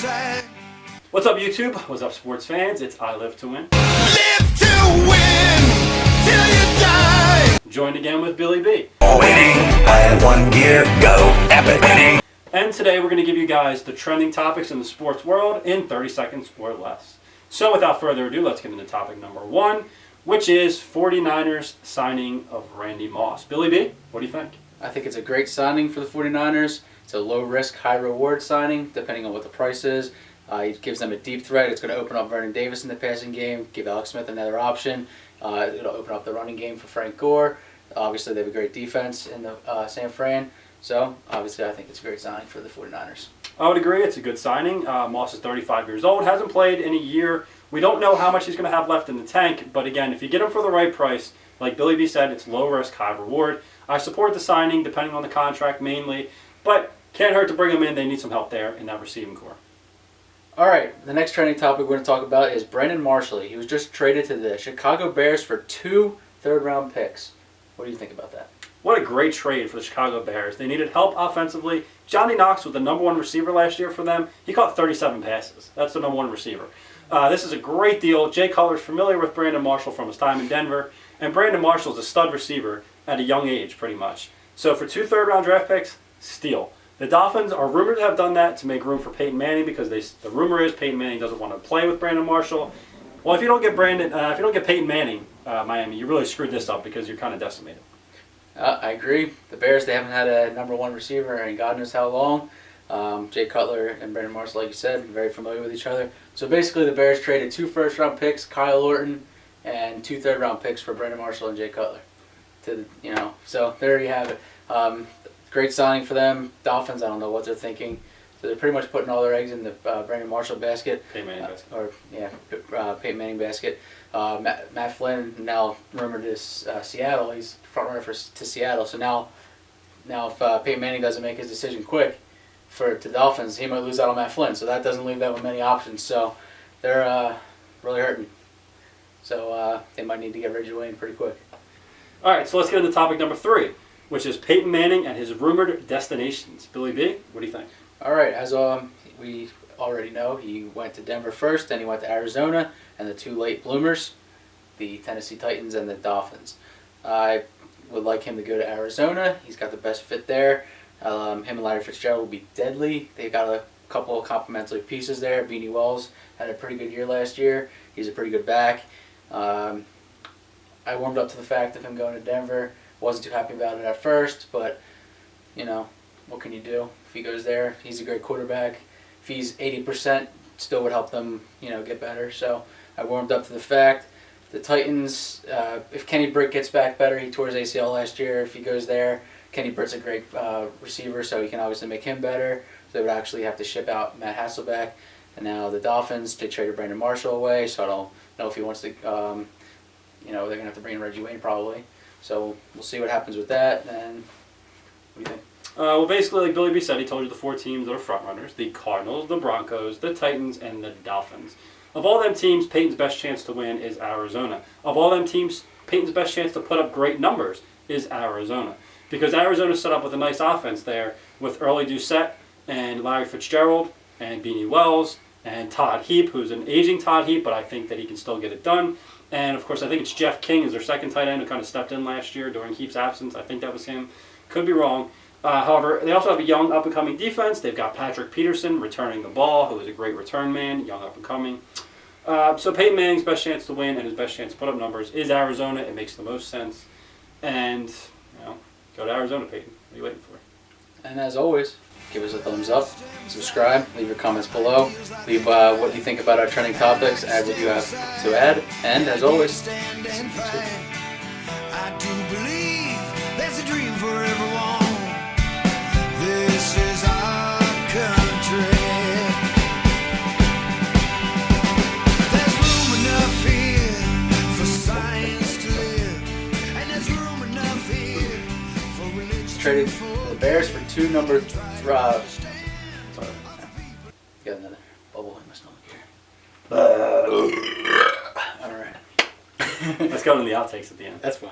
What's up, YouTube? What's up, sports fans? It's I Live to Win. Live to win till you die. Joined again with Billy B. Winning, I have 1 gear, go, epic winning. And today we're going to give you guys the trending topics in the sports world in 30 seconds or less. So without further ado, let's get into topic number 1, which is 49ers signing of Randy Moss. Billy B, what do you think? I think it's a great signing for the 49ers. It's a low-risk, high-reward signing, depending on what the price is. It gives them a deep threat. It's going to open up Vernon Davis in the passing game, give Alex Smith another option. It'll open up the running game for Frank Gore. Obviously, they have a great defense in the San Fran. So, obviously, I think it's a great signing for the 49ers. I would agree. It's a good signing. Moss is 35 years old, hasn't played in a year. We don't know how much he's going to have left in the tank, but again, if you get him for the right price, like Billy B said, it's low risk, high reward. I support the signing, depending on the contract mainly, but can't hurt to bring him in. They need some help there in that receiving core. All right, the next trending topic we're going to talk about is Brandon Marshall. He was just traded to the Chicago Bears for 2 third-round picks. What do you think about that? What a great trade for the Chicago Bears. They needed help offensively. Johnny Knox was the number 1 receiver last year for them. He caught 37 passes. That's the number 1 receiver. This is a great deal. Jay Cutler's familiar with Brandon Marshall from his time in Denver, and Brandon Marshall's a stud receiver at a young age, pretty much. So for 2 third-round draft picks, steal. The Dolphins are rumored to have done that to make room for Peyton Manning because the rumor is Peyton Manning doesn't want to play with Brandon Marshall. Well, if you don't get Peyton Manning, Miami, you really screwed this up because you're kind of decimated. I agree. The Bears, they haven't had a number 1 receiver in God knows how long. Jay Cutler and Brandon Marshall, like you said, very familiar with each other. So basically, the Bears traded 2 first-round picks, Kyle Orton, and 2 third-round picks for Brandon Marshall and Jay Cutler. So there you have it. Great signing for them. Dolphins, I don't know what they're thinking. So they're pretty much putting all their eggs in the Brandon Marshall basket. Peyton Manning basket. Peyton Manning basket. Matt Flynn now rumored to Seattle. He's front runner to Seattle. So now if Peyton Manning doesn't make his decision quick to the Dolphins, he might lose out on Matt Flynn. So that doesn't leave them with many options. So they're really hurting. So they might need to get Reggie Wayne pretty quick. All right, so let's get into topic number 3, which is Peyton Manning and his rumored destinations. Billy B, what do you think? All right, as we already know, he went to Denver first, then he went to Arizona, and the 2 late bloomers, the Tennessee Titans and the Dolphins. I would like him to go to Arizona. He's got the best fit there. Him and Larry Fitzgerald will be deadly. They've got a couple of complementary pieces there. Beanie Wells had a pretty good year last year. He's a pretty good back. I warmed up to the fact of him going to Denver. Wasn't too happy about it at first, but, what can you do? If he goes there, he's a great quarterback. If he's 80%, still would help them, get better. So I warmed up to the fact. The Titans, if Kenny Britt gets back better, he tore his ACL last year. If he goes there, Kenny Britt's a great receiver, so he can obviously make him better. So they would actually have to ship out Matt Hasselbeck. And now the Dolphins, they traded Brandon Marshall away, so I don't know if he wants to, they're going to have to bring in Reggie Wayne probably. So we'll see what happens with that. And what do you think? Well, basically, like Billy B said, he told you the 4 teams that are front runners: the Cardinals, the Broncos, the Titans, and the Dolphins. Of all them teams, Peyton's best chance to win is Arizona. Of all them teams, Peyton's best chance to put up great numbers is Arizona. Because Arizona's set up with a nice offense there with Early Doucette and Larry Fitzgerald and Beanie Wells and Todd Heap, who's an aging Todd Heap, but I think that he can still get it done. And, of course, I think it's Jeff King is their second tight end who kind of stepped in last year during Heap's absence. I think that was him. Could be wrong. However, they also have a young up-and-coming defense. They've got Patrick Peterson returning the ball, who is a great return man, young up-and-coming. So Peyton Manning's best chance to win and his best chance to put up numbers is Arizona. It makes the most sense. And, go to Arizona, Peyton. What are you waiting for? And as always, give us a thumbs up, subscribe, leave your comments below, leave what you think about our trending topics, add what you have to add, and as always, I do believe there's a dream for everyone. This is our country. There's room enough here for science to live, and there's room enough here for religion. Traded the Bears for 2 number. Got another bubble in my stomach here. All right. Let's go to the outtakes at the end. That's fine.